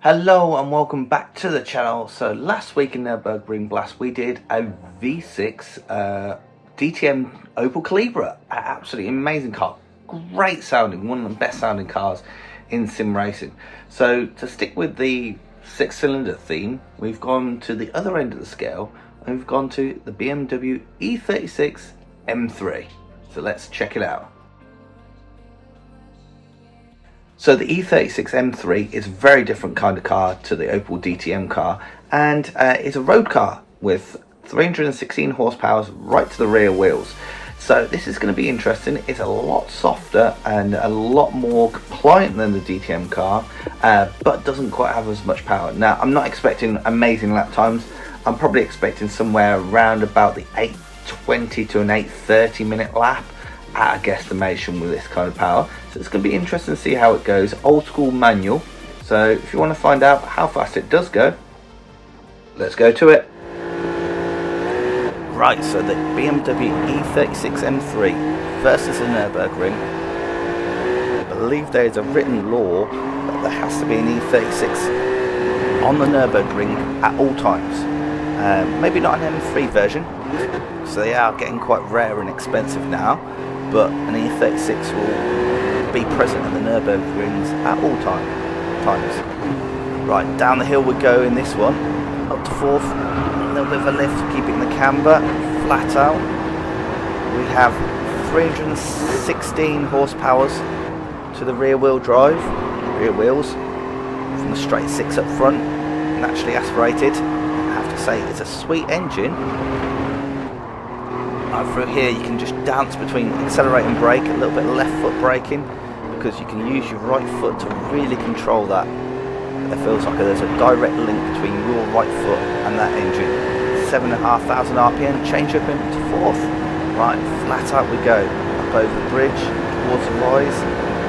Hello and welcome back to the channel. So last week in Nurburgring Blast we did a V6 DTM Opel Calibra. Absolutely amazing car, great sounding, one of the best sounding cars in sim racing. So to stick with the 6-cylinder theme, we've gone to the other end of the scale and we've gone to the BMW e36 M3. So let's check it out. So the e36 M3 is a very different kind of car to the Opel DTM car, and it's a road car with 316 horsepower right to the rear wheels. So this is going to be interesting. It's a lot softer and a lot more compliant than the DTM car, but doesn't quite have as much power. Now, I'm not expecting amazing lap times. I'm probably expecting somewhere around about the 8:20 to an 8:30 minute lap at a guesstimation with this kind of power. So it's going to be interesting to see how it goes. Old school manual. So if you want to find out how fast it does go, let's go to it. Right, so the BMW e36 M3 versus the Nürburgring. I believe there is a written law that there has to be an e36 on the Nürburgring at all times. Maybe not an M3 version, so they are getting quite rare and expensive now, but an e36 will be present in the Nürburgrings at all times. Right, down the hill we go in this one, up to fourth, a little bit of a lift, keeping the camber flat out. We have 316 horsepower to the rear wheels, from the straight six up front, naturally aspirated. I have to say it's a sweet engine. Through here you can just dance between accelerate and brake, a little bit of left foot braking, because you can use your right foot to really control that. It feels like there's a direct link between your right foot and that engine. 7,500 RPM, change up into fourth. Right, flat out we go, up over the bridge, towards the rise,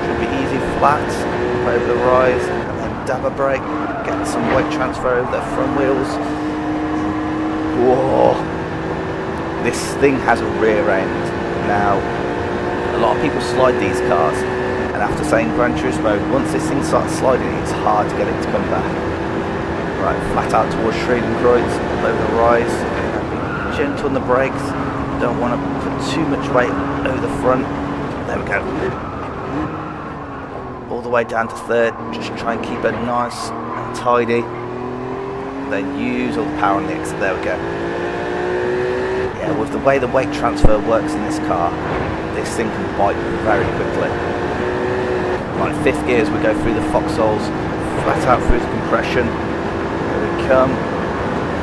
should be easy, flat, up over the rise, and then dab a brake, get some weight transfer over the front wheels. Whoa! This thing has a rear end. Now, a lot of people slide these cars, and after saying Gran Turismo, once this thing starts sliding, it's hard to get it to come back. Right, flat out towards Schredenkreuz, over the rise, be gentle on the brakes, don't want to put too much weight over the front. There we go. All the way down to third, just try and keep it nice and tidy. Then use all the power on the exit, there we go. With the way the weight transfer works in this car, this thing can bite very quickly. Right, fifth gears, we go through the foxholes, flat out through the compression. Here we come,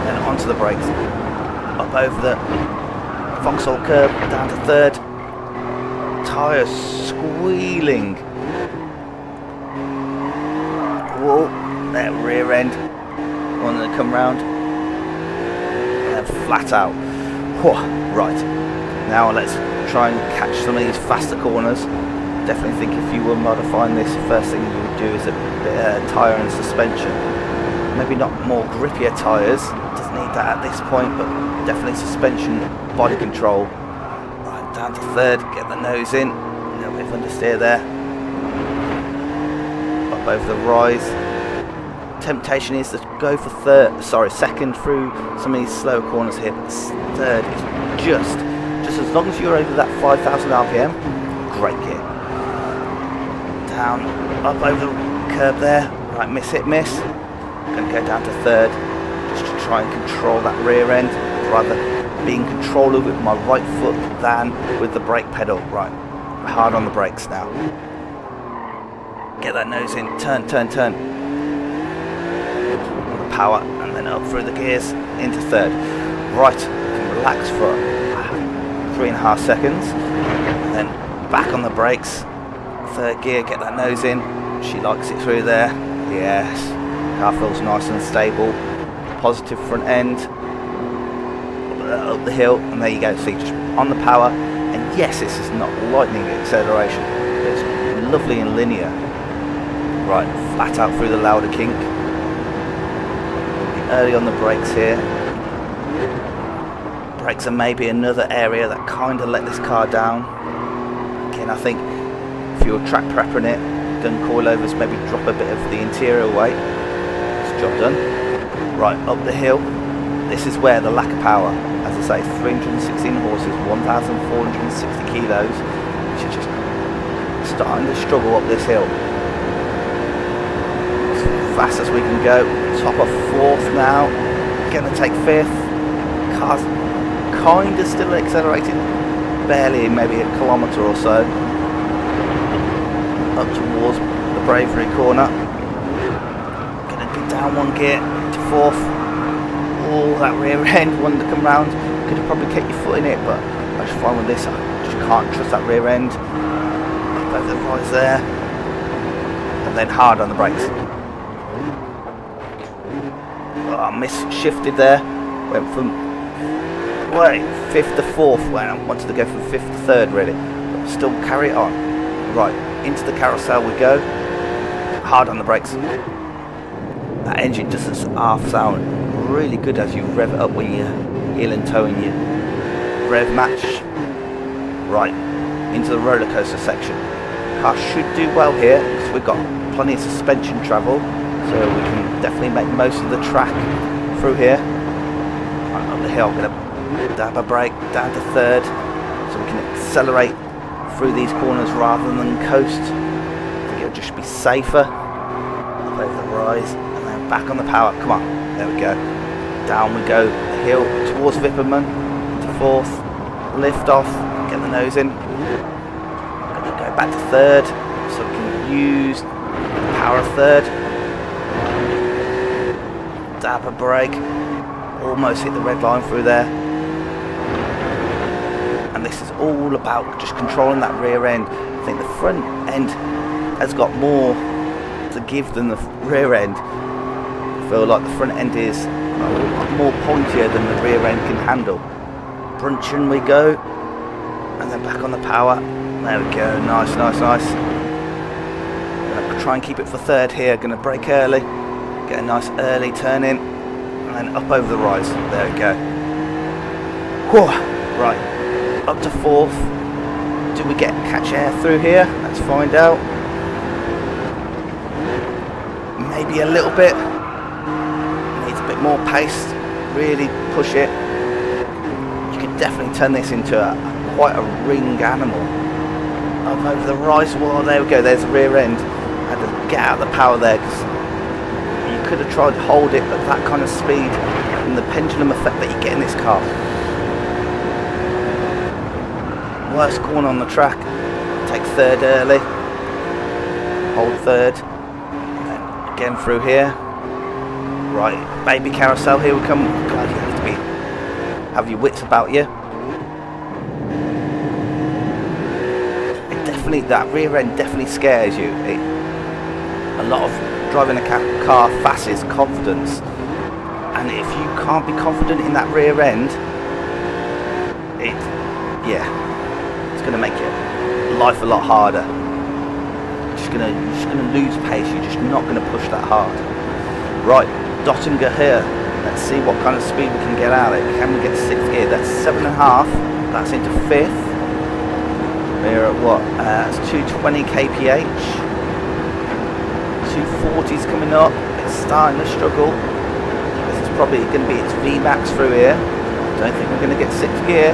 and onto the brakes. Up over the foxhole curb, down to third. Tyres squealing. Whoa, that rear end. One that come round. And flat out. Right, now let's try and catch some of these faster corners. Definitely think if you were modifying this, the first thing you would do is a bit of tyre and suspension. Maybe not more grippier tyres, doesn't need that at this point, but definitely suspension, body control. Right, down to third, get the nose in, a little bit of understeer there. Up over the rise. Temptation is to go for second through some of these slower corners here, but third is just as long as you're over that 5,000 RPM, great gear. Down, up over the curb there, right, miss. Gonna go down to third, just to try and control that rear end, rather be in control of it with my right foot than with the brake pedal. Right, hard on the brakes now. Get that nose in, turn. Power, and then up through the gears into third. Right, you can relax for 3.5 seconds, and then back on the brakes. Third gear, get that nose in. She likes it through there. Yes, car feels nice and stable. Positive front end. Up the hill, and there you go. See, just on the power. And yes, this is not lightning acceleration. It's lovely and linear. Right, flat out through the Lauda kink. Early on the brakes here. Brakes are maybe another area that kind of let this car down. Again, I think if you're track prepping it, done coilovers, maybe drop a bit of the interior weight. the job done. Right, up the hill. This is where the lack of power, as I say, 316 horses, 1,460 kilos, which is just starting to struggle up this hill. As fast as we can go. Top of 4th now. Gonna take 5th. Car's kind of still accelerating, barely, maybe a kilometre or so. Up towards the Bravery corner. Gonna be down 1 gear to 4th. Oh, that rear end wanted to come round. Could have probably kept your foot in it, but I just find with this, I just can't trust that rear end. Up over the rise there, and then hard on the brakes. Oh, I shifted there. Went from 5th to 4th when I wanted to go from 5th to 3rd really, but still carry it on. Right, into the carousel we go. Hard on the brakes. That engine does this half sound really good as you rev it up when you're heel and toe in your rev match. Right, into the roller coaster section. Car should do well here because we've got plenty of suspension travel, so we can definitely make most of the track through here. Right, up the hill, I'm going to dab a brake down to 3rd so we can accelerate through these corners rather than coast. I think it'll just be safer. Up over the rise and then back on the power. Come on, there we go. Down we go the hill towards Wipperman into 4th. Lift off, get the nose in. Gonna go back to 3rd so we can use the power of 3rd. Dab a brake. Almost hit the red line through there. And this is all about just controlling that rear end. I think the front end has got more to give than the rear end. I feel like the front end is a lot more pointier than the rear end can handle. Bruncheon we go, and then back on the power. There we go, nice, nice, nice. Gonna try and keep it for 3rd here. Gonna brake early, get a nice early turn in, and then up over the rise. There we go. Whew. Right, up to 4th. Do we get catch air through here? Let's find out. Maybe a little bit. Needs a bit more pace. Really push it. You could definitely turn this into quite a ring animal. Up over the rise. Well, there we go. There's the rear end. I had to get out the power there because you could have tried to hold it, but that kind of speed and the pendulum effect that you get in this car. Worst corner on the track. Take 3rd early. Hold 3rd. And then again through here. Right, baby carousel, here we come. God, you have to have your wits about you. It definitely, that rear end definitely scares you. A lot of driving a car fast is confidence. And if you can't be confident in that rear end, it's going to make your life a lot harder. You're just going to lose pace. You're just not going to push that hard. Right, Dottinger here. Let's see what kind of speed we can get out of it. Can we get 6th gear? That's 7.5. That's into 5th. We're at what? That's 220 kph. 240's coming up. It's starting to struggle. This is probably going to be its VMAX through here. Don't think we're going to get 6th gear.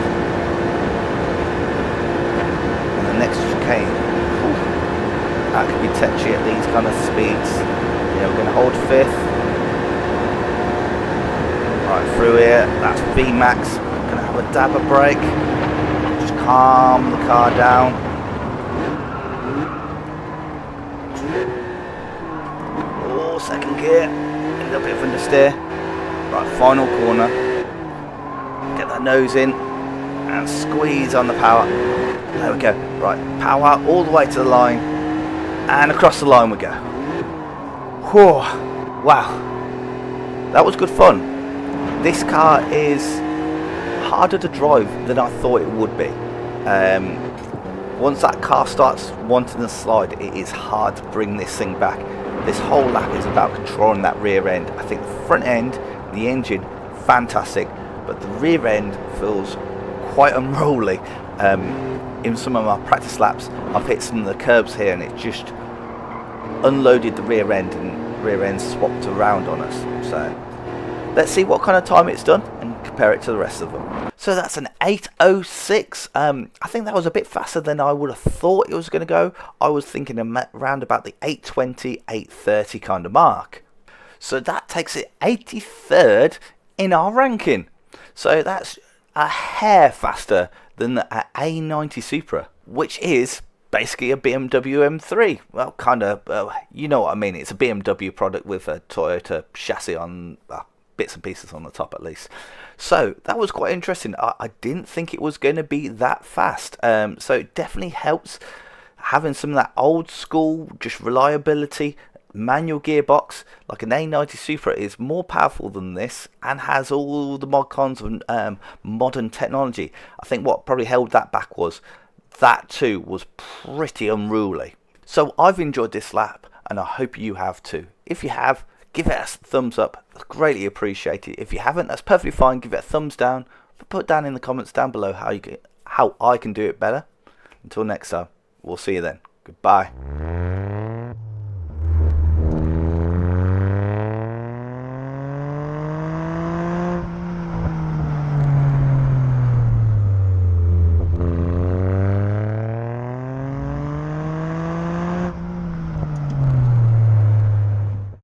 Next chicane. That could be touchy at these kind of speeds. Yeah, we're going to hold 5th. Right through here, that's VMAX. We're going to have a dab of brake. Just calm the car down. Oh, 2nd gear. A little bit of understeer. Right, final corner. Get that nose in and squeeze on the power. There we go. Right, power all the way to the line, and across the line we go. Whew. Wow, that was good fun. This car is harder to drive than I thought it would be. Once that car starts wanting to slide, it is hard to bring this thing back. This whole lap is about controlling that rear end. I think the front end, the engine, fantastic, but the rear end feels quite unruly. In some of my practice laps, I've hit some of the curbs here and it just unloaded the rear end, and rear end swapped around on us. So let's see what kind of time it's done and compare it to the rest of them. So that's an 8:06. I think that was a bit faster than I would have thought it was going to go. I was thinking around about the 8:20, 8:30 kind of mark. So that takes it 83rd in our ranking. So that's a hair faster than the A90 Supra, which is basically a BMW M3. Well, kind of, you know what I mean. It's a BMW product with a Toyota chassis on, bits and pieces on the top at least. So that was quite interesting. I didn't think it was going to be that fast. So it definitely helps having some of that old school, just reliability. Manual gearbox like an A90 Supra is more powerful than this and has all the mod cons of modern technology. I think what probably held that back was that too was pretty unruly. So I've enjoyed this lap and I hope you have too. If you have, give it a thumbs up. I'd greatly appreciate it. If you haven't, that's perfectly fine. Give it a thumbs down. But put down in the comments down below how I can do it better. Until next time, we'll see you then. Goodbye.